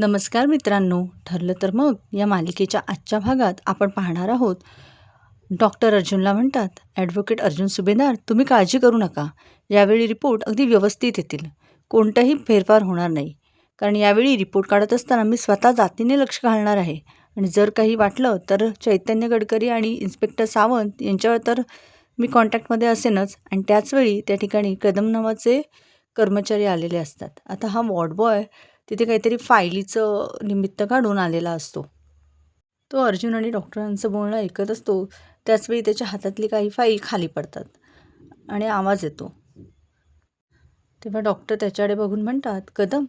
नमस्कार मित्रांनो, ठरलं तर मग या मालिकेच्या आजच्या भागात आपण पाहणार आहोत. डॉक्टर अर्जुनला म्हणतात, ॲडव्होकेट अर्जुन सुभेदार, तुम्ही काळजी करू नका. यावेळी रिपोर्ट अगदी व्यवस्थित येतील. कोणताही फेरफार होणार नाही. कारण यावेळी रिपोर्ट काढत असताना मी स्वतः जातीने लक्ष घालणार आहे. आणि जर काही वाटलं तर चैतन्य गडकरी आणि इन्स्पेक्टर सावंत यांच्यावर तर मी कॉन्टॅक्टमध्ये असेनच. आणि त्याचवेळी त्या ठिकाणी कदम नावाचे कर्मचारी आलेले असतात. आता हा वॉर्ड बॉय तिथे काहीतरी फायलीचं निमित्त काढून आलेला असतो. तो अर्जुन आणि डॉक्टरांचं बोलणं ऐकत असतो. त्याचवेळी त्याच्या हातातली काही फाईल खाली पडतात आणि आवाज येतो. तेव्हा डॉक्टर त्याच्याकडे बघून म्हणतात, कदम,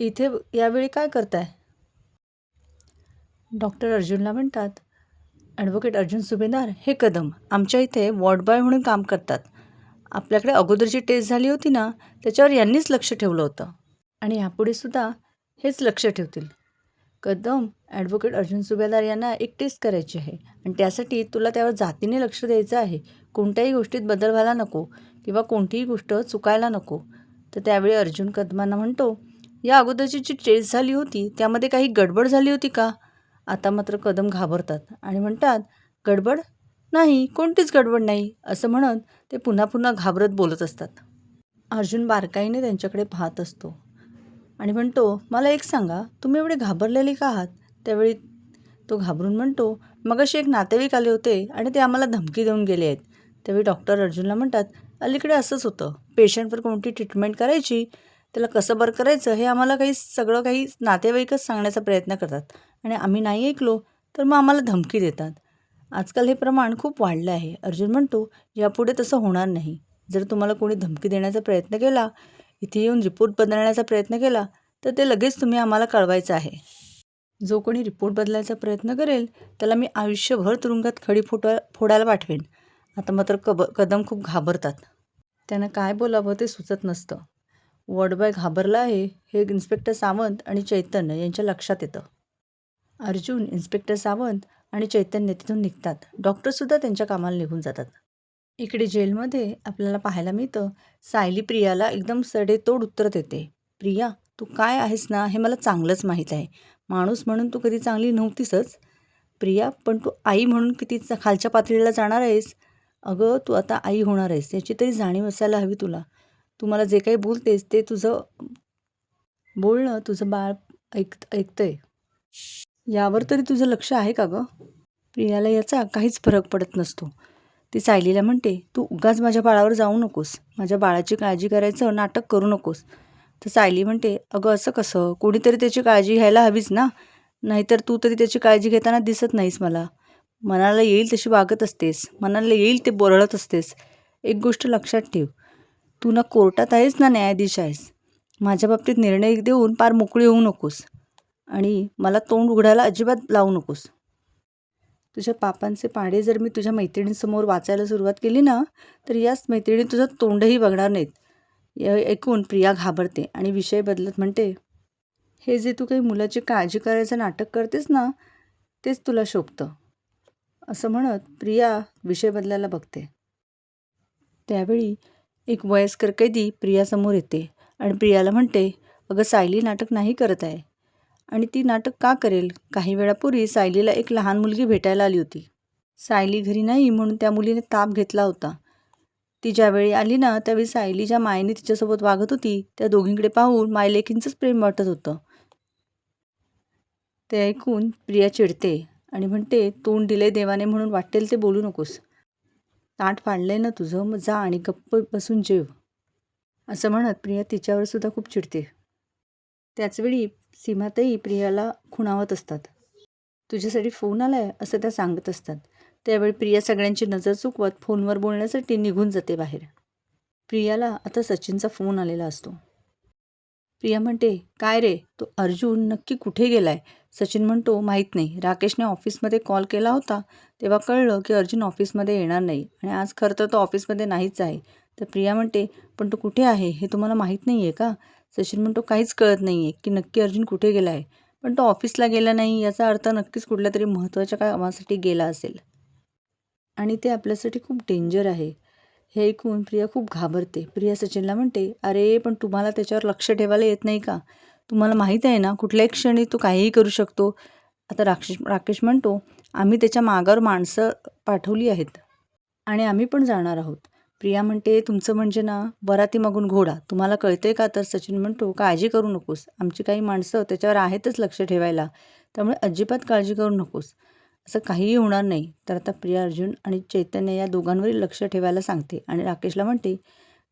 इथे यावेळी काय करताय? डॉक्टर अर्जुनला म्हणतात, ॲडव्होकेट अर्जुन सुभेदार, हे कदम आमच्या इथे वॉर्ड बॉय म्हणून काम करतात. आपल्याकडे अगोदर जी टेस्ट झाली होती ना, त्याच्यावर यांनीच लक्ष ठेवलं होतं आणि यापुढे सुद्धा हेच लक्ष ठेवतील. कदम, ॲडव्होकेट अर्जुन सुभेदार यांना एक टेस्ट करायची आहे आणि त्यासाठी तुला त्यावर जातीने लक्ष द्यायचं आहे. कोणत्याही गोष्टीत बदल व्हायला नको किंवा कोणतीही गोष्ट चुकायला नको. तर त्यावेळी अर्जुन कदमांना म्हणतो, या अगोदरची जी टेस्ट झाली होती त्यामध्ये काही गडबड झाली होती का? आता मात्र कदम घाबरतात आणि म्हणतात, गडबड नाही, कोणतीच गडबड नाही, असं म्हणत ते पुन्हा पुन्हा घाबरत बोलत असतात. अर्जुन बारकाईने त्यांच्याकडे पाहत असतो आणि म्हणतो, मला एक सांगा, तुम्ही एवढे घाबरलेले का आहात? त्यावेळी तो घाबरून म्हणतो, मगाशी एक नातेवाईक आले होते आणि ते आम्हाला धमकी देऊन गेले आहेत. त्यावेळी डॉक्टर अर्जुनला म्हणतात, अलीकडे असंच होतं, पेशंटवर कोणती ट्रीटमेंट करायची, त्याला कसं बरं करायचं हे आम्हाला सगळं काही नातेवाईकच सांगण्याचा प्रयत्न करतात आणि आम्ही नाही ऐकलो तर मग आम्हाला धमकी देतात. आजकाल हे प्रमाण खूप वाढलं आहे. अर्जुन म्हणतो, यापुढे तसं होणार नाही. जर तुम्हाला कोणी धमकी देण्याचा प्रयत्न केला, इथे येऊन रिपोर्ट बदलण्याचा प्रयत्न केला तर ते लगेच तुम्ही आम्हाला कळवायचं आहे. जो कोणी रिपोर्ट बदलायचा प्रयत्न करेल त्याला मी आयुष्यभर तुरुंगात खडी फोडायला पाठवेन. आता मात्र कदम खूप घाबरतात. त्यांना काय बोलावं ते सुचत नसतं. वॉर्डबॉय घाबरला आहे हे इन्स्पेक्टर सावंत आणि चैतन्य यांच्या लक्षात येतं. अर्जुन, इन्स्पेक्टर सावंत आणि चैतन्य तिथून निघतात. डॉक्टरसुद्धा त्यांच्या कामाला निघून जातात. इकडे जेलमध्ये आपल्याला पाहायला मिळतं, सायली प्रियाला एकदम सडेतोड उत्तर देते. प्रिया, तू काय आहेस ना हे मला चांगलंच माहीत आहे. माणूस म्हणून तू कधी चांगली नव्हतीसच. प्रिया, पण तू आई म्हणून किती खालच्या पातळीला जाणार आहेस? अगं, तू आता आई होणार आहेस याची तरी जाणीव असायला हवी तुला. तू मला जे काही बोलतेस ते तुझं बोलणं तुझं बाळ ऐकतंय. यावर तरी तुझं लक्ष आहे का गं? प्रियाला याचा काहीच फरक पडत नसतो. ती सायलीला म्हणते, तू उगाच माझ्या बाळावर जाऊ नकोस. माझ्या बाळाची काळजी करायचं नाटक करू नकोस. तर सायली म्हणते, अगं असं कसं? कोणीतरी त्याची काळजी घ्यायला हवीच ना. नाहीतर तू तरी त्याची काळजी घेताना दिसत नाहीस मला. मनाला येईल तशी वागत असतेस. मनाला येईल ते बोरळत असतेस. एक गोष्ट लक्षात ठेव, तू ना कोर्टात आहेस ना न्यायाधीश आहेस. माझ्या बाबतीत निर्णय देऊन पार मोकळी होऊ नकोस आणि मला तोंड उघडायला अजिबात लावू नकोस. तुझ्या पापांचे पाढे जर मी तुझ्या मैत्रिणींसमोर वाचायला सुरुवात केली ना, तर याच मैत्रिणी तुझं तोंडही बघणार नाहीत. ऐकून प्रिया घाबरते आणि विषय बदलत म्हणते, हे जे तू काही मुलाची काळजी करायचं नाटक करतेस ना, तेच तुला शोभतं. असं म्हणत प्रिया विषय बदलायला बघते. त्यावेळी एक वयस्कर कैदी प्रियासमोर येते आणि प्रियाला म्हणते, अगं सायली नाटक नाही करत आहे. आणि ती नाटक का करेल? काही वेळापूर्वी सायलीला एक लहान मुलगी भेटायला आली होती. सायली घरी नाही म्हणून त्या मुलीने ताप घेतला होता. ती ज्यावेळी आली ना, त्यावेळी सायली ज्या मायेने तिच्यासोबत वागत होती त्या दोघींकडे पाहून मायलेकींचंच प्रेम वाटत होतं. ते ऐकून प्रिया चिडते आणि म्हणते, तोंड दिले देवाने म्हणून वाटेल ते बोलू नकोस. ताट फाडलंय ना तुझं, मग जा आणि गप्प बसून जेव. असं म्हणत प्रिया तिच्यावर सुद्धा खूप चिडते. त्याचवेळी सीमाताई प्रियाला खुणावत असतात. तुझ्यासाठी फोन आलाय असं त्या सांगत असतात. त्यावेळी प्रिया सगळ्यांची नजर चुकवत फोनवर बोलण्यासाठी निघून जाते बाहेर. प्रियाला आता सचिनचा फोन आलेला असतो. प्रिया म्हणते, काय रे, तो अर्जुन नक्की कुठे गेलाय? सचिन म्हणतो, माहीत नाही. राकेशने ऑफिसमध्ये कॉल केला होता तेव्हा कळलं की अर्जुन ऑफिसमध्ये येणार नाही आणि आज खरं तर तो ऑफिसमध्ये नाहीच आहे. तर प्रिया म्हणते, पण तो कुठे आहे हे तुम्हाला माहीत नाही आहे का? सचिन म्हणतो, काहीच कळत नाही आहे की नक्की अर्जुन कुठे गेला आहे. पण तो ऑफिसला गेला नाही याचा अर्थ नक्कीच कुठल्या तरी महत्त्वाच्या कामासाठी गेला असेल आणि ते आपल्यासाठी खूप डेंजर आहे. हे ऐकून प्रिया खूप घाबरते. प्रिया सचिनला म्हणते, अरे पण तुम्हाला त्याच्यावर लक्ष ठेवायला येत नाही का? तुम्हाला माहीत आहे ना, कुठल्याही क्षणी तो काहीही करू शकतो. आता राकेश म्हणतो, आम्ही त्याच्या मागावर माणसं पाठवली आहेत आणि आम्ही पण जाणार आहोत. प्रिया म्हणते, तुमचं म्हणजे ना बरातीमागून घोडा. तुम्हाला कळतंय का? तर सचिन म्हणतो, काळजी करू नकोस. आमची काही माणसं त्याच्यावर आहेतच लक्ष ठेवायला. त्यामुळे अजिबात काळजी करू नकोस. असं काहीही होणार नाही. तर आता प्रिया अर्जुन आणि चैतन्य या दोघांवरील लक्ष ठेवायला सांगते आणि राकेशला म्हणते,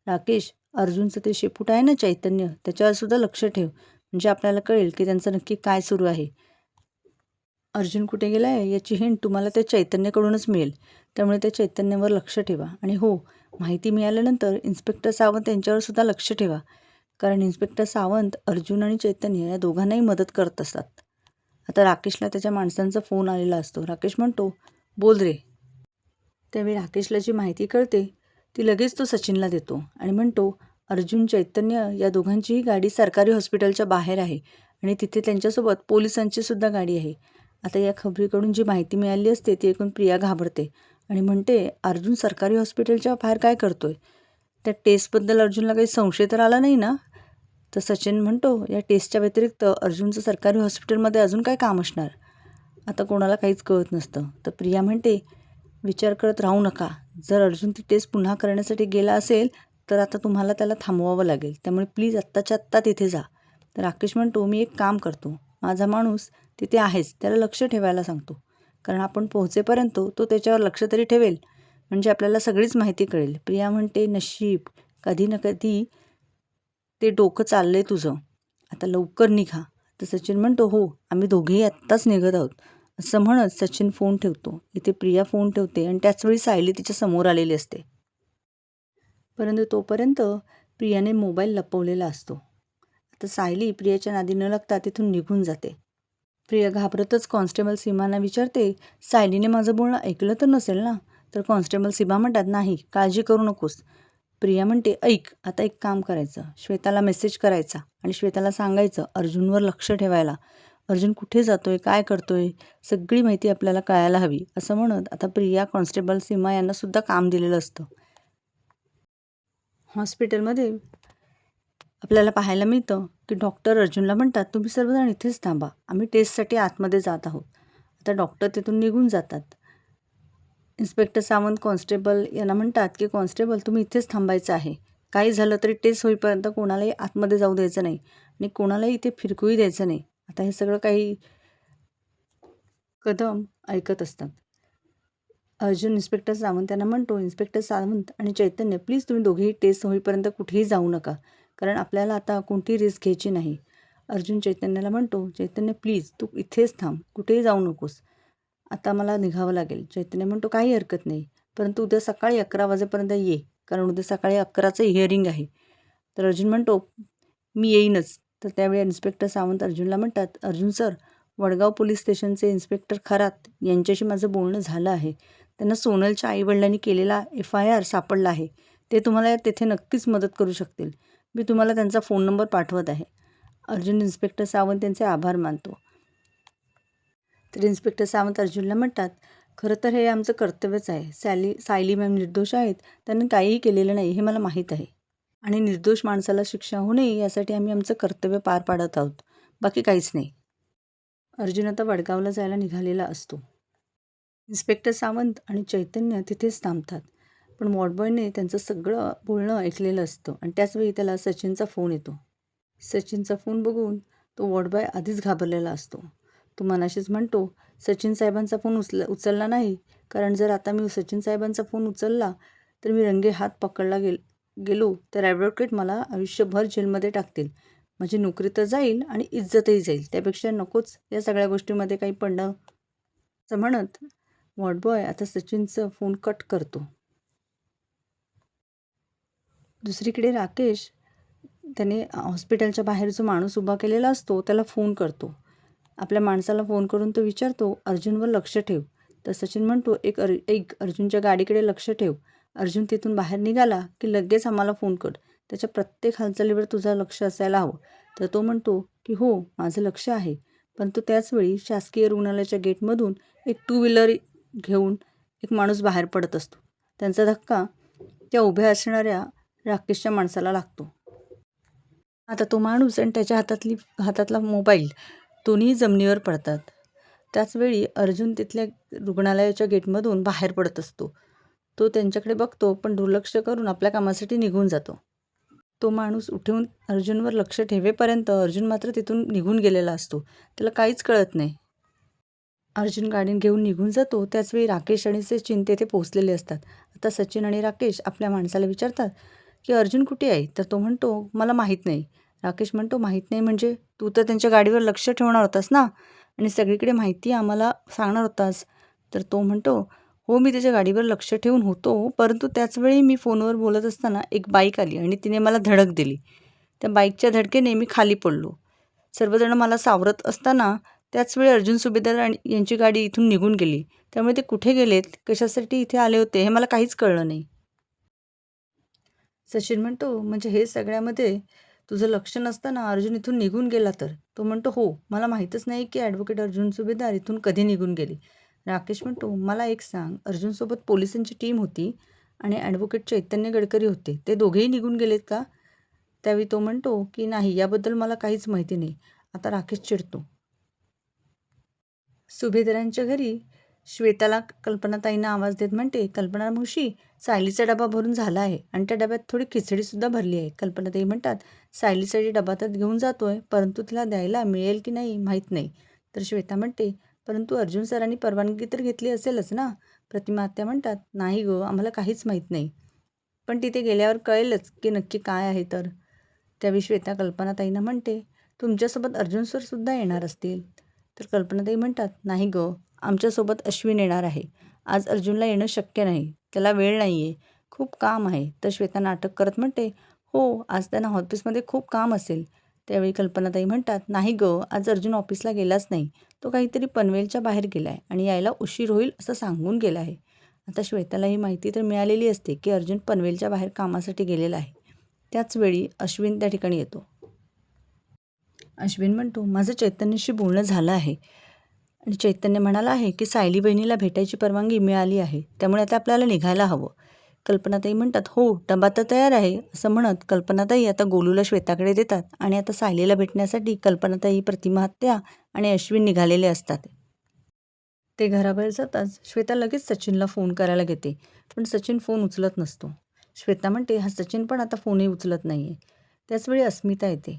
राकेश, अर्जुनचं ते शेपूट आहे ना चैतन्य, त्याच्यावर सुद्धा लक्ष ठेव. म्हणजे आपल्याला कळेल की त्यांचं नक्की काय सुरू आहे. अर्जुन कुठे गेला आहे याची हिंट तुम्हाला त्या चैतन्याकडूनच मिळेल. त्यामुळे त्या चैतन्यावर लक्ष ठेवा. आणि हो, माहिती मिळाल्यानंतर इन्स्पेक्टर सावंत यांच्यावर सुद्धा लक्ष ठेवा. कारण इन्स्पेक्टर सावंत अर्जुन आणि चैतन्य या दोघांनाही मदत करत असतात. आता राकेशला त्याच्या माणसांचा फोन आलेला असतो. राकेश म्हणतो, बोल रे. त्यावेळी राकेशला जी माहिती कळते ती लगेच तो सचिनला देतो आणि म्हणतो, अर्जुन, चैतन्य या दोघांचीही गाडी सरकारी हॉस्पिटलच्या बाहेर आहे आणि तिथे त्यांच्यासोबत पोलिसांची सुद्धा गाडी आहे. आता या खबरीकडून जी माहिती मिळाली असते ती ऐकून प्रिया घाबरते आणि म्हणते, अर्जुन सरकारी हॉस्पिटलच्या बाहेर काय करतोय? त्या टेस्टबद्दल अर्जुनला काही संशय तर आला नाही ना? तर सचिन म्हणतो, या टेस्टच्या व्यतिरिक्त अर्जुनचं सरकारी हॉस्पिटलमध्ये अजून काय काम असणार? आता कोणाला काहीच कळत नसतं. तर प्रिया म्हणते, विचार करत राहू नका. जर अर्जुन ती टेस्ट पुन्हा करण्यासाठी गेला असेल तर आता तुम्हाला त्याला थांबवावं लागेल. त्यामुळे प्लीज आत्ताच्या आत्ता तिथे जा. तर राकेश म्हणतो, मी एक काम करतो. माझा माणूस तिथे आहेच, त्याला लक्ष ठेवायला सांगतो. कारण आपण पोहोचेपर्यंत तो त्याच्यावर लक्ष तरी ठेवेल. म्हणजे आपल्याला सगळीच माहिती कळेल. प्रिया म्हणते, नशीब, कधी ना कधी ते डोकं चाललंय तुझं. आता लवकर निघा. तर सचिन म्हणतो, हो, आम्ही दोघेही आत्ताच निघत आहोत. असं म्हणत सचिन फोन ठेवतो. इथे प्रिया फोन ठेवते आणि त्याचवेळी सायली तिच्या समोर आलेली असते. परंतु तोपर्यंत प्रियाने मोबाईल लपवलेला असतो. आता सायली प्रियाच्या नादी न लागता तिथून निघून जाते. प्रिया घाबरतच कॉन्स्टेबल सीमांना विचारते, सायलीने माझं बोलणं ऐकलं तर नसेल ना? तर कॉन्स्टेबल सीमा म्हणतात, नाही, काळजी करू नकोस. प्रिया म्हणते, ऐक, आता एक काम करायचं, श्वेताला मेसेज करायचा आणि श्वेताला सांगायचं अर्जुनवर लक्ष ठेवायला. अर्जुन कुठे जातोय, काय करतोय, सगळी माहिती आपल्याला कळायला हवी. असं म्हणत आता प्रिया कॉन्स्टेबल सीमा यांना सुद्धा काम दिलेलं असतं. हॉस्पिटलमध्ये आपल्याला पाहायला मिळतं की डॉक्टर अर्जुनला म्हणतात, तुम्ही सर्वजण इथेच थांबा, आम्ही टेस्टसाठी आतमध्ये जात आहोत. आता डॉक्टर तिथून निघून जातात. इन्स्पेक्टर सावंत कॉन्स्टेबल यांना म्हणतात की कॉन्स्टेबल, तुम्ही इथेच थांबायचं आहे. काही झालं तरी टेस्ट होईपर्यंत कोणालाही आतमध्ये जाऊ द्यायचं नाही आणि कोणालाही इथे फिरकूही द्यायचं नाही. आता हे सगळं काही कदम ऐकत असतात. अर्जुन इन्स्पेक्टर सावंत यांना म्हणतो, इन्स्पेक्टर सावंत आणि चैतन्य, प्लीज तुम्ही दोघेही टेस्ट होईपर्यंत कुठेही जाऊ नका. कारण आपल्याला आता कोणतीही रिस्क घ्यायची नाही. अर्जुन चैतन्याला म्हणतो, चैतन्य प्लीज तू इथेच थांब, कुठेही जाऊ नकोस. आता मला निघावं लागेल. चैतन्य म्हणतो, काही हरकत नाही, परंतु उद्या सकाळी 11 वाजेपर्यंत ये, कारण उद्या सकाळी 11चं हिअरिंग आहे. तर अर्जुन म्हणतो, मी येईनच. तर त्यावेळी इन्स्पेक्टर सावंत अर्जुनला म्हणतात, अर्जुन सर, वडगाव पोलीस स्टेशनचे इन्स्पेक्टर खरात यांच्याशी माझं बोलणं झालं आहे. त्यांना सोनलच्या आईवडिलांनी केलेला FIR सापडला आहे. ते तुम्हाला तेथे नक्कीच मदत करू शकतील. मी तुम्हाला त्यांचा फोन नंबर पाठवत आहे. अर्जुन इन्स्पेक्टर सावंत यांचे आभार मानतो. तर इन्स्पेक्टर सावंत अर्जुनला म्हणतात, खरं तर हे आमचं कर्तव्यच आहे. सायली मॅम निर्दोष आहेत, त्यांनी काहीही केलेलं नाही हे मला माहीत आहे आणि निर्दोष माणसाला शिक्षा होऊ नये यासाठी आम्ही आमचं कर्तव्य पार पाडत आहोत, बाकी काहीच नाही. अर्जुन आता वडगावला जायला निघालेला असतो. इन्स्पेक्टर सावंत आणि चैतन्य तिथेच थांबतात. पण वॉर्डबॉयने त्यांचं सगळं बोलणं ऐकलेलं असतं आणि त्याचवेळी त्याला सचिनचा फोन येतो. सचिनचा फोन बघून तो वॉर्डबॉय आधीच घाबरलेला असतो. तो मनाशीच म्हणतो, सचिन साहेबांचा फोन उचलला नाही, कारण जर आता मी सचिन साहेबांचा फोन उचलला तर मी रंगे हात पकडला गेलो तर ॲडव्होकेट मला आयुष्यभर जेलमध्ये टाकतील. माझी नोकरी तर जाईल आणि इज्जतही जाईल. त्यापेक्षा नकोच या सगळ्या गोष्टीमध्ये काही पडणं. असं म्हणत वॉर्डबॉय आता सचिनचा फोन कट करतो. दुसरीकडे राकेश त्याने हॉस्पिटलच्या बाहेर जो माणूस उभा केलेला असतो त्याला फोन करतो. आपल्या माणसाला फोन करून तो विचारतो, अर्जुनवर लक्ष ठेव. तर सचिन म्हणतो, एक अर्जुनच्या गाडीकडे लक्ष ठेव. अर्जुन तिथून बाहेर निघाला की लगेच आम्हाला फोन कर. त्याच्या प्रत्येक हालचालीवर तुझं लक्ष असायला हवं. तर तो म्हणतो की हो, माझं लक्ष आहे. परंतु त्याचवेळी शासकीय रुग्णालयाच्या गेटमधून एक 2 व्हीलर घेऊन एक माणूस बाहेर पडत असतो. त्यांचा धक्का त्या उभ्या असणाऱ्या राकेशच्या माणसाला लागतो. आता तो माणूस आणि त्याच्या हातातला मोबाईल दोन्ही जमिनीवर पडतात. त्याचवेळी अर्जुन तिथल्या रुग्णालयाच्या गेटमधून बाहेर पडत असतो. तो त्यांच्याकडे बघतो, पण दुर्लक्ष करून आपल्या कामासाठी निघून जातो. तो माणूस उठून अर्जुनवर लक्ष ठेवेपर्यंत अर्जुन मात्र तिथून निघून गेलेला असतो. त्याला काहीच कळत नाही. अर्जुन गाडी घेऊन निघून जातो. त्याचवेळी राकेश आणि सचिन तेथे पोहोचलेले असतात. आता सचिन आणि राकेश आपल्या माणसाला विचारतात की अर्जुन कुठे आहे? तर तो म्हणतो, मला माहीत नाही. राकेश म्हणतो, माहीत नाही म्हणजे? तू तर त्यांच्या गाडीवर लक्ष ठेवणार होतास ना आणि सगळीकडे माहिती आम्हाला सांगणार होतास. तर तो म्हणतो, हो मी त्याच्या गाडीवर लक्ष ठेवून होतो, परंतु त्याचवेळी मी फोनवर बोलत असताना एक बाईक आली आणि तिने मला धडक दिली. त्या बाईकच्या धडकेने मी खाली पडलो. सर्वजण मला सावरत असताना त्याचवेळी अर्जुन सुभेदार आणि यांची गाडी इथून निघून गेली. त्यामुळे ते कुठे गेलेत, कशासाठी इथे आले होते हे मला काहीच कळलं नाही. सचिन म्हणतो, म्हणजे हे सगळ्यामध्ये तुझं लक्ष नसताना अर्जुन इथून निघून गेला तर? तो म्हणतो, हो मला माहीतच नाही की ॲडव्होकेट अर्जुन सुभेदार इथून कधी निघून गेले. राकेश म्हणतो, मला एक सांग, अर्जुनसोबत पोलिसांची टीम होती आणि ॲडव्होकेट चैतन्य गडकरी होते, ते दोघेही निघून गेलेत का? त्यावेळी तो म्हणतो की नाही, याबद्दल मला काहीच माहिती नाही. आता राकेश चिडतो. सुभेदारांच्या घरी श्वेताला कल्पनाताईंना आवाज देत म्हणते, कल्पना मावशी, सायलीचा डबा भरून झाला आहे आणि त्या डब्यात थोडी खिचडीसुद्धा भरली आहे. कल्पनाताई म्हणतात, सायलीसाठी डबा तर घेऊन जातोय, परंतु तिला द्यायला मिळेल की नाही माहीत नाही. तर श्वेता म्हणते, परंतु अर्जुन सरांनी परवानगी तर घेतली असेलच ना? प्रतिमा आत्या म्हणतात, नाही गं, आम्हाला काहीच माहीत नाही, पण तिथे गेल्यावर कळेलच की नक्की काय आहे. तर त्यावेळी श्वेता कल्पनाताईंना म्हणते, तुमच्यासोबत अर्जुन सरसुद्धा येणार असतील? तर कल्पनाताई म्हणतात, नाही गं, आमच्यासोबत अश्विन येणार आहे. आज अर्जुनला येणं शक्य नाही, त्याला वेळ नाही आहे, खूप काम आहे. तर श्वेता नाटक करत म्हणते, हो आज त्यांना ऑफिसमध्ये खूप काम असेल. त्यावेळी कल्पनाताई म्हणतात, नाही गं, आज अर्जुन ऑफिसला गेलाच नाही, तो काहीतरी पनवेलच्या बाहेर गेला आहे आणि यायला उशीर होईल असं सांगून गेला आहे. आता श्वेताला ही माहिती तर मिळालेली असते की अर्जुन पनवेलच्या बाहेर कामासाठी गेलेला आहे. त्याचवेळी अश्विन त्या ठिकाणी येतो. अश्विन म्हणतो, माझं चैतन्यशी बोलणं झालं आहे आणि चैतन्य म्हणाला आहे की सायली बहिणीला भेटायची परवानगी मिळाली आहे, त्यामुळे आता आपल्याला निघायला हवं. कल्पनाताई म्हणतात, हो डबा तर तयार आहे. असं म्हणत कल्पनाताई आता गोलूला श्वेताकडे देतात आणि आता सायलीला भेटण्यासाठी कल्पनाताई, प्रतिमा आत्या आणि अश्विन निघालेले असतात. ते घराबाहेर जाताच श्वेता लगेच सचिनला फोन करायला घेते, पण सचिन फोन उचलत नसतो. श्वेता म्हणते, हा सचिन पण आता फोनही उचलत नाही आहे. त्याचवेळी अस्मिता येते.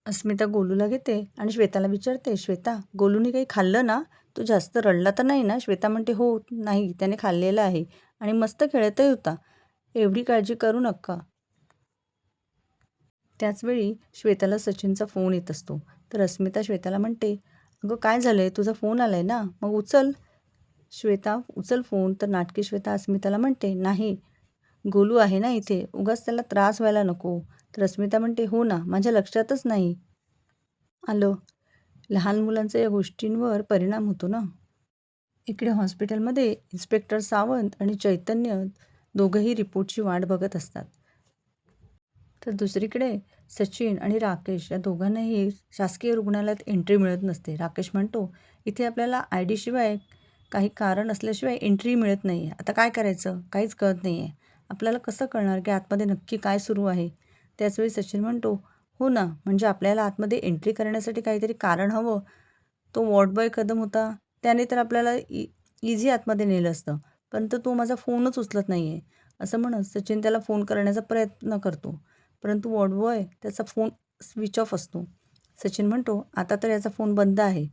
अस्मिता गोलूला घेते आणि श्वेताला विचारते, श्वेता, गोलूने काही खाल्लं ना? तो जास्त रडला तर नाही ना? श्वेता म्हणते, हो नाही, त्याने खाल्लेलं आहे आणि मस्त खेळतही होता, एवढी काळजी करू नका. त्याचवेळी श्वेताला सचिनचा फोन येत असतो. तर अस्मिता श्वेताला म्हणते, अगं काय झालं आहे, तुझा फोन आला आहे ना, मग उचल. श्वेता उचल फोन. तर नाटकी श्वेता अस्मिताला म्हणते, नाही, गोलू आहे ना इथे, उगाच त्याला त्रास व्हायला नको. तर अस्मिता म्हणते, हो ना, माझ्या लक्षातच नाही आलं. लहान मुलांचा या गोष्टींवर परिणाम होतो ना. इकडे हॉस्पिटलमध्ये इन्स्पेक्टर सावंत आणि चैतन्य दोघंही रिपोर्टची वाट बघत असतात. तर दुसरीकडे सचिन आणि राकेश या दोघांनाही शासकीय रुग्णालयात एंट्री मिळत नसते. राकेश म्हणतो, इथे आपल्याला ID शिवाय काही कारण असल्याशिवाय एंट्री मिळत नाही आहे. आता काय करायचं? काहीच कळत नाही आहे. आपल्याला कसं कळणार की आतमध्ये नक्की काय सुरू आहे? त्याचवेळी सचिन म्हणतो, हो ना, म्हणजे आपल्याला आतमध्ये एंट्री करण्यासाठी काहीतरी कारण हवं. तो वॉर्डबॉय कदम होता, त्याने तर आपल्याला इझी आतमध्ये नेलं असतं, परंतु तो माझा फोनच उचलत नाही आहे. असं म्हणत सचिन त्याला फोन करण्याचा प्रयत्न करतो, परंतु वॉर्डबॉय त्याचा फोन स्विच ऑफ असतो. सचिन म्हणतो, आता तर याचा फोन बंद आहे,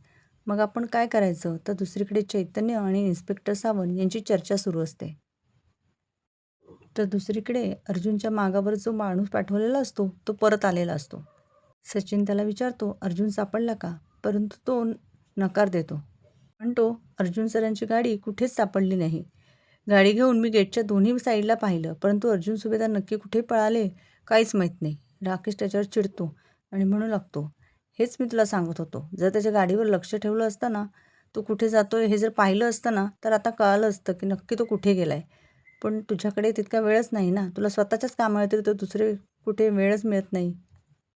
मग आपण काय करायचं? तर दुसरीकडे चैतन्य आणि इन्स्पेक्टर सावंत यांची चर्चा सुरू असते. तर दुसरीकडे अर्जुनच्या मागावर जो माणूस पाठवलेला असतो तो परत आलेला असतो. सचिन त्याला विचारतो, अर्जुन सापडला का? परंतु तो नकार देतो. म्हणतो, अर्जुन सरांची गाडी कुठेच सापडली नाही. गाडी घेऊन मी गेटच्या दोन्ही साईडला पाहिलं, परंतु अर्जुन सुभेदार नक्की कुठे पळाले काहीच माहीत नाही. राकेश त्याच्यावर चिडतो आणि म्हणू लागतो, हेच मी तुला सांगत होतो, जर त्याच्या गाडीवर लक्ष ठेवलं असतं ना, तो कुठे जातोय हे जर पाहिलं असतं ना, तर आता कळालं असतं की नक्की तो कुठे गेला आहे. पण तुझ्याकडे तितका वेळच नाही ना, तुला स्वतःच्याच कामाव्यतिरिक्त तर दुसरे कुठे वेळच मिळत नाही.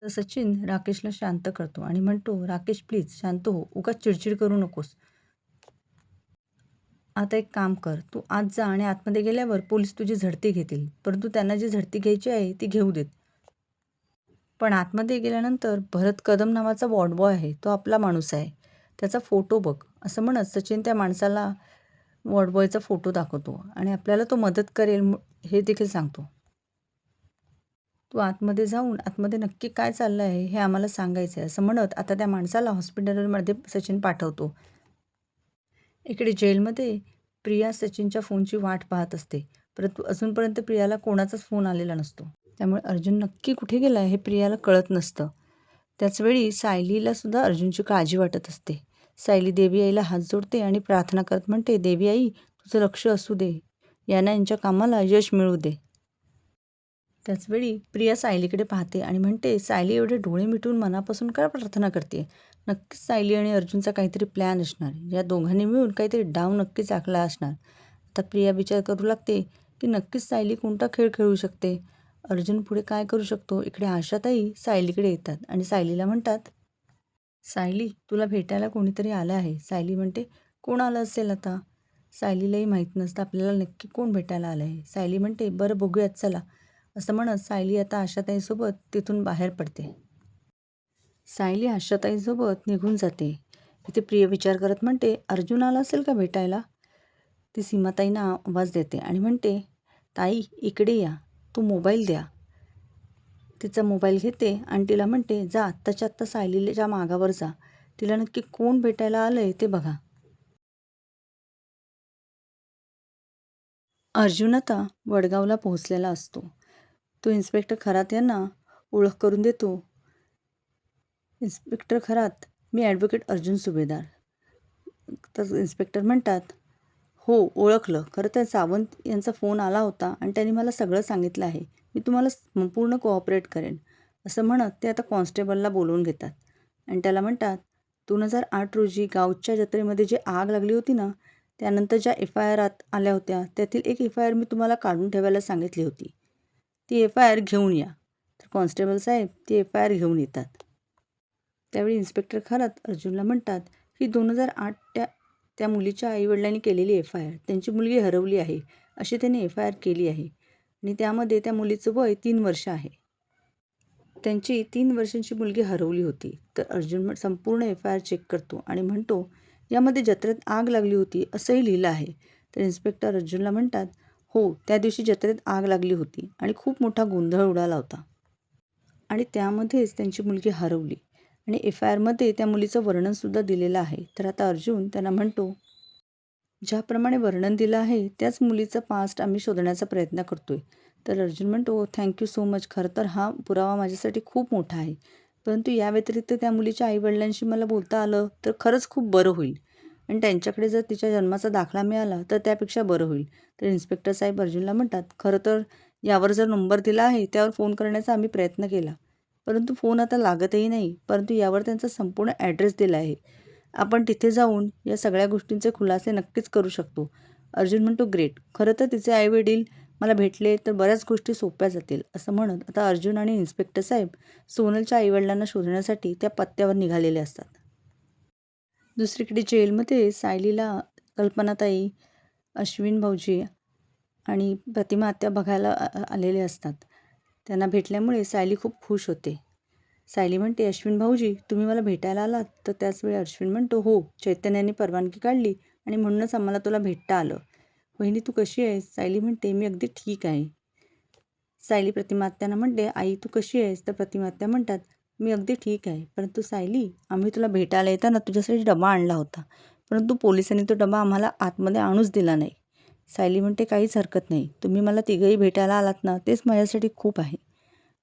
तर सचिन राकेशला शांत करतो आणि म्हणतो, राकेश प्लीज शांत हो, उगाच चिडचिड करू नकोस. आता एक काम कर, तू आत जा आणि आतमध्ये गेल्यावर पोलीस तुझी झडती घेतील, परंतु त्यांना जी झडती घ्यायची आहे ती घेऊ देत. पण आतमध्ये गेल्यानंतर भरत कदम नावाचा वॉर्ड बॉय आहे, तो आपला माणूस आहे, त्याचा फोटो बघ, असं म्हणत सचिन त्या माणसाला वॉर्ड बॉयचा फोटो दाखवतो आणि आपल्याला तो मदत करेल हे देखील सांगतो. तू आतमध्ये जाऊन आतमध्ये नक्की काय चाललं आहे हे आम्हाला सांगायचं आहे, असं म्हणत आता त्या माणसाला हॉस्पिटलमध्ये सचिन पाठवतो. इकडे जेलमध्ये प्रिया सचिनच्या फोनची वाट पाहत असते, परंतु अजूनपर्यंत प्रियाला कोणाचाच फोन आलेला नसतो. त्यामुळे अर्जुन नक्की कुठे गेला हे प्रियाला कळत नसतं. त्याचवेळी सायलीला सुद्धा अर्जुनची काळजी वाटत असते. सायली देवी आईला हात जोडते आणि प्रार्थना करत म्हणते, देवी आई तुझं लक्ष असू दे, यांना यांच्या कामाला यश मिळू दे. त्याचवेळी प्रिया सायलीकडे पाहते आणि म्हणते, सायली एवढे डोळे मिटून मनापासून का प्रार्थना करते? नक्कीच सायली आणि अर्जुनचा काहीतरी प्लॅन असणार, या दोघांनी मिळून काहीतरी डाव नक्कीच आखला असणार. आता प्रिया विचार करू लागते की नक्कीच सायली कोणता खेळ खेळू शकते, अर्जुन पुढे काय करू शकतो. इकडे आशाताई सायलीकडे येतात आणि सायलीला म्हणतात, सायली तुला भेटायला कोणीतरी आलं आहे. सायली म्हणते, कोण आलं असेल आता? सायलीलाही माहीत नसतं आपल्याला नक्की कोण भेटायला आलं आहे. सायली म्हणते, बरं बघूयात चला, असं म्हणत सायली आता आशाताईसोबत तिथून बाहेर पडते. सायली आशाताईसोबत निघून जाते. इथे प्रिय विचार करत म्हणते, अर्जुन आला असेल का भेटायला? ती सीमाताईंना आवाज देते आणि म्हणते, ताई इकडे या, तो मोबाईल द्या. तिचा मोबाईल घेते आणि तिला म्हणते, जा आत्ताच्या आत्ता सायलीच्या मागावर जा, तिला नक्की कोण भेटायला आलंय ते बघा. अर्जुन आता वडगावला पोहोचलेला असतो. तो इन्स्पेक्टर खरात यांना ओळख करून देतो. इन्स्पेक्टर खरात, मी ॲडव्होकेट अर्जुन सुभेदार. तर इन्स्पेक्टर म्हणतात, हो ओळखलं, खरं तर सावंत यांचा फोन आला होता आणि त्यांनी मला सगळं सांगितलं आहे, मी तुम्हाला संपूर्ण कोऑपरेट करेन, असं म्हणत ते आता कॉन्स्टेबलला बोलवून घेतात आणि त्याला म्हणतात, 2008 रोजी गावच्या जत्रेमध्ये जी आग लागली होती ना, त्यानंतर ज्या FIR आल्या होत्या त्यातील एक FIR मी तुम्हाला काढून ठेवायला सांगितली होती, ती FIR घेऊन या. तर कॉन्स्टेबल साहेब ती FIR घेऊन येतात. त्यावेळी इन्स्पेक्टर खरात अर्जुनला म्हणतात, ही 2008 त्या मुलीच्या आईवडिलांनी केलेली FIR, त्यांची मुलगी हरवली आहे अशी त्यांनी FIR केली आहे आणि त्यामध्ये त्या मुलीचं वय 3 वर्ष आहे. त्यांची 3 वर्षांची मुलगी हरवली होती. तर अर्जुन संपूर्ण FIR चेक करतो आणि म्हणतो, यामध्ये जत्रेत आग लागली होती असंही लिहिलं आहे. तर इन्स्पेक्टर अर्जुनला म्हणतात, हो त्या दिवशी जत्रेत आग लागली होती आणि खूप मोठा गोंधळ उडाला होता आणि त्यामध्येच त्यांची मुलगी हरवली आणि FIRमध्ये त्या मुलीचं वर्णनसुद्धा दिलेलं आहे. तर आता अर्जुन त्यांना म्हणतो, ज्याप्रमाणे वर्णन दिलं आहे त्याच मुलीचं पास्ट आम्ही शोधण्याचा प्रयत्न करतोय. तर अर्जुन म्हणतो, थँक्यू सो मच, खरं तर हा पुरावा माझ्यासाठी खूप मोठा आहे, परंतु या व्यतिरिक्त त्या मुलीच्या आईवडिलांशी मला बोलता आलं तर खरंच खूप बरं होईल आणि त्यांच्याकडे जर तिच्या जन्माचा दाखला मिळाला तर त्यापेक्षा बरं होईल. तर इन्स्पेक्टर साहेब अर्जुनला म्हणतात, खरं तर यावर जर नंबर दिला आहे त्यावर फोन करण्याचा आम्ही प्रयत्न केला, परंतु फोन आता लागतही नाही, परंतु यावर त्यांचा संपूर्ण ॲड्रेस दिला आहे, आपण तिथे जाऊन या सगळ्या गोष्टींचे खुलासे नक्कीच करू शकतो. अर्जुन म्हणतो, ग्रेट, खरं तर तिचे आईवडील मला भेटले तर बऱ्याच गोष्टी सोप्या जातील, असं म्हणत आता अर्जुन आणि इन्स्पेक्टर साहेब सोनलच्या आईवडिलांना शोधण्यासाठी त्या पत्त्यावर निघालेले असतात. दुसरीकडे जेलमध्ये सायलीला कल्पनाताई, अश्विन भाऊजी आणि प्रतिमा आत्या बघायला आलेले असतात. त्यांना भेटल्यामुळे सायली खूप खुश होते. सायली म्हणते, अश्विन भाऊजी तुम्ही मला भेटायला आलात? तर त्याचवेळी अश्विन म्हणतो, हो चैतन्याने परवानगी काढली आणि म्हणूनच आम्हाला तुला भेटता आलं. वहिनी तू कशी आहेस? सायली म्हणते, मी अगदी ठीक आहे. सायली प्रतिमात्यांना म्हणते, आई तू कशी आहेस? तर प्रतिमात्या म्हणतात, मी अगदी ठीक आहे, परंतु सायली आम्ही तुला भेटायला येताना तुझ्यासाठी डबा आणला होता, परंतु पोलिसांनी तो डबा आम्हाला आतमध्ये आणूच दिला नाही. सायली म्हणते, काहीच हरकत नाही, तुम्ही मला तिघंही भेटायला आलात ना तेच माझ्यासाठी खूप आहे.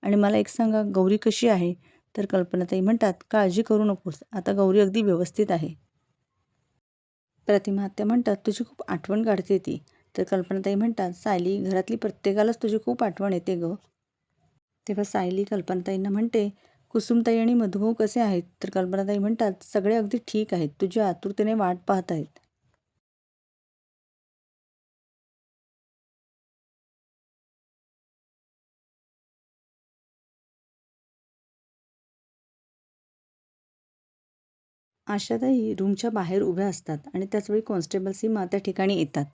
आणि मला एक सांगा, गौरी कशी आहे? तर कल्पनाताई म्हणतात, काळजी करू नकोस, आता गौरी अगदी व्यवस्थित आहे. प्रतिमा आत्या म्हणतात, तुझी खूप आठवण काढते ती. तर कल्पनाताई म्हणतात, सायली घरातली प्रत्येकालाच तुझी खूप आठवण येते गं. तेव्हा सायली कल्पनाताईंना म्हणते, कुसुमताई आणि मधुभाऊ कसे आहेत? तर कल्पनाताई म्हणतात, सगळे अगदी ठीक आहेत, तुझी आतुरतेने वाट पाहत आहेत. आशाताई रूमच्या बाहेर उभ्या असतात आणि त्याचवेळी कॉन्स्टेबल सीमा त्या ठिकाणी येतात.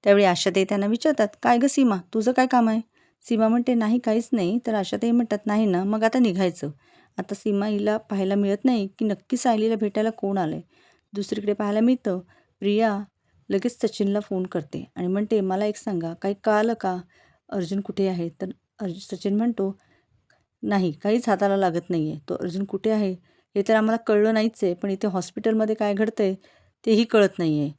त्यावेळी आशाताई त्यांना विचारतात, काय गं सीमा तुझं काय काम आहे? सीमा म्हणते, नाही काहीच नाही. तर आशाताई म्हणतात, नाही ना, मग आता निघायचं. आता सीमा हिला पाहायला मिळत नाही की नक्की सायलीला भेटायला कोण आलं आहे. दुसरीकडे पाहायला मिळतं, प्रिया लगेच सचिनला फोन करते आणि म्हणते, मला एक सांगा, काही कळालं का? अर्जुन कुठे आहे? तर सचिन म्हणतो, नाही, काहीच हाताला लागत नाही आहे. तो अर्जुन कुठे आहे हे तर आम्हाला कळलं नाहीच आहे, पण इथे हॉस्पिटलमध्ये काय घडतंय तेही कळत नाही आहे.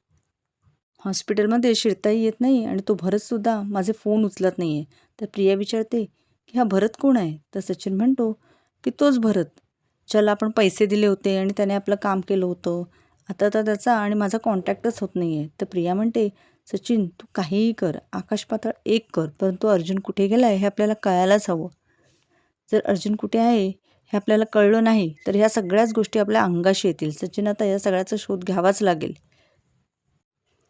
हॉस्पिटलमध्ये शिरताही येत नाही आणि तो भरतसुद्धा माझे फोन उचलत नाही आहे. तर प्रिया विचारते, की हा भरत कोण आहे? तर सचिन म्हणतो, की तोच भरत, ज्याला आपण पैसे दिले होते आणि त्याने आपलं काम केलं होतं. आता तर त्याचा आणि माझा कॉन्टॅक्टच होत नाही आहे. तर प्रिया म्हणते, सचिन तू काहीही कर, आकाश पाताळ एक कर, परंतु अर्जुन कुठे गेला आहे हे आपल्याला कळायलाच हवं. जर अर्जुन कुठे आहे हे आपल्याला कळलं नाही तर ह्या सगळ्याच गोष्टी आपल्या अंगाशी येतील. सचिन आता या सगळ्याचा शोध घ्यावाच लागेल.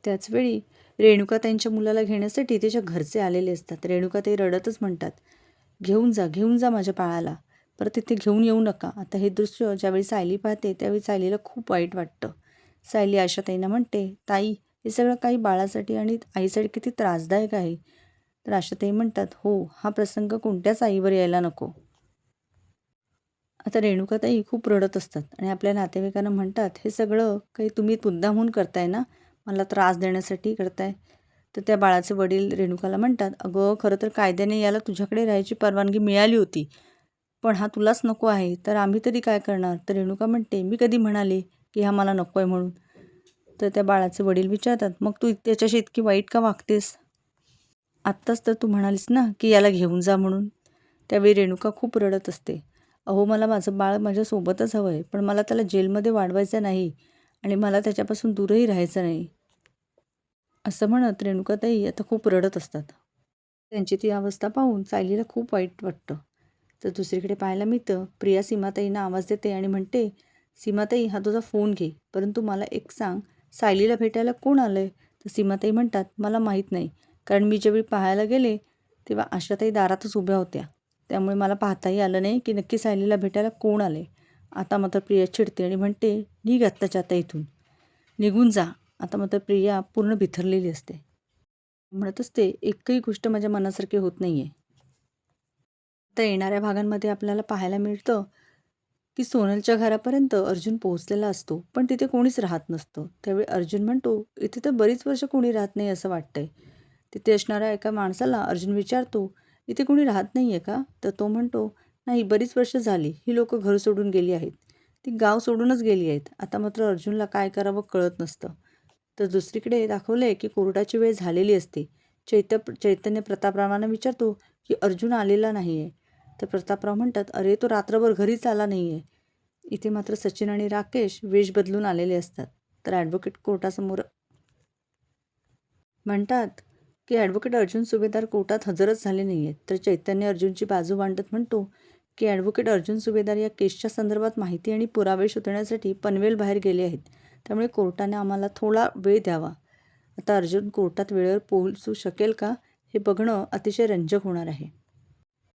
त्याचवेळी रेणुकाताईंच्या मुलाला घेण्यासाठी त्याच्या घरचे आलेले असतात. रेणुकाताई रडतच म्हणतात, घेऊन जा माझ्या बाळाला, परत इथे घेऊन येऊ नका. आता हे दृश्य ज्यावेळी सायली पाहते त्यावेळी सायलीला खूप वाईट वाटतं. सायली आशाताईंना म्हणते, ताई हे सगळं काही बाळासाठी आणि आईसाठी किती त्रासदायक आहे. तर आशाताई म्हणतात, हो, हा प्रसंग कोणत्याच आईवर यायला नको. आता रेणुकाताई खूप रडत असतात आणि आपल्या नातेवाईकांना म्हणतात, हे सगळं काही तुम्ही मुद्दामहून करताय ना, मला त्रास देण्यासाठी करताय. तर त्या बाळाचे वडील रेणुकाला म्हणतात, अगं खरं तर कायद्याने याला तुझ्याकडे राहायची परवानगी मिळाली होती, पण हा तुलाच नको आहे, तर आम्ही तरी काय करणार? तर रेणुका म्हणते, मी कधी म्हणाले की हा मला नको आहे म्हणून? तर त्या बाळाचे वडील विचारतात, मग तू त्याच्याशी इतकी वाईट का वागतेस? आत्ताच तर तू म्हणालीस ना की याला घेऊन जा म्हणून. त्यावेळी रेणुका खूप रडत असते. अहो, मला माझं बाळ माझ्यासोबतच हवं आहे, पण मला त्याला जेलमध्ये वाढवायचं नाही आणि मला त्याच्यापासून दूरही राहायचं नाही. असं म्हणत रेणुकाताई आता खूप रडत असतात. त्यांची ती अवस्था पाहून सायलीला खूप वाईट वाटतं. तर दुसरीकडे पाहायला मिळतं, प्रिया सीमाताईंना आवाज देते आणि म्हणते, सीमाताई हा तुझा फोन घे, परंतु मला एक सांग, सायलीला भेटायला कोण आलं आहे? तर सीमाताई म्हणतात, मला माहीत नाही, कारण मी ज्यावेळी पाहायला गेले तेव्हा आशाताई दारातच उभ्या होत्या. त्यामुळे मला पाहताही आलं नाही की नक्की सायलीला भेटायला कोण आले. आता मात्र प्रिया चिडते आणि म्हणते, निघ आत्ताच्या आता इथून, निघून जा. आता मात्र प्रिया पूर्ण बिथरलेली असते. म्हणत असते, एकही गोष्ट माझ्या मनासारखी होत नाही आहे. तर येणाऱ्या भागांमध्ये आपल्याला पाहायला मिळतं की सोनलच्या घरापर्यंत अर्जुन पोहोचलेला असतो, पण तिथे कोणीच राहत नसतं. त्यावेळी अर्जुन म्हणतो, इथे तर बरीच वर्ष कोणी राहत नाही असं वाटतंय. तिथे असणाऱ्या एका माणसाला अर्जुन विचारतो, इथे कोणी राहत नाही आहे का? तर तो म्हणतो, नाही, बरीच वर्ष झाली, ही लोकं घर सोडून गेली आहेत, ती गाव सोडूनच गेली आहेत. आता मात्र अर्जुनला काय करावं कळत नसतं. तर दुसरीकडे दाखवलं आहे की कोर्टाची वेळ झालेली असते. चैतन्य प्रतापरावांना विचारतो की अर्जुन आलेला नाही आहे. तर प्रतापराव म्हणतात, अरे तो रात्रभर घरीच आला नाही आहे. इथे मात्र सचिन आणि राकेश वेश बदलून आलेले असतात. तर ॲडव्होकेट कोर्टासमोर म्हणतात की ॲडव्होकेट अर्जुन सुभेदार कोर्टात हजरच झाले नाही आहेत. तर चैतन्य अर्जुनची बाजू मांडत म्हणतो की ॲडव्होकेट अर्जुन सुभेदार या केसच्या संदर्भात माहिती आणि पुरावे शोधण्यासाठी पनवेल बाहेर गेले आहेत. त्यामुळे कोर्टाने आम्हाला थोडा वेळ द्यावा. आता अर्जुन कोर्टात वेळेवर पोहोचू शकेल का हे बघणं अतिशय रंजक होणार आहे.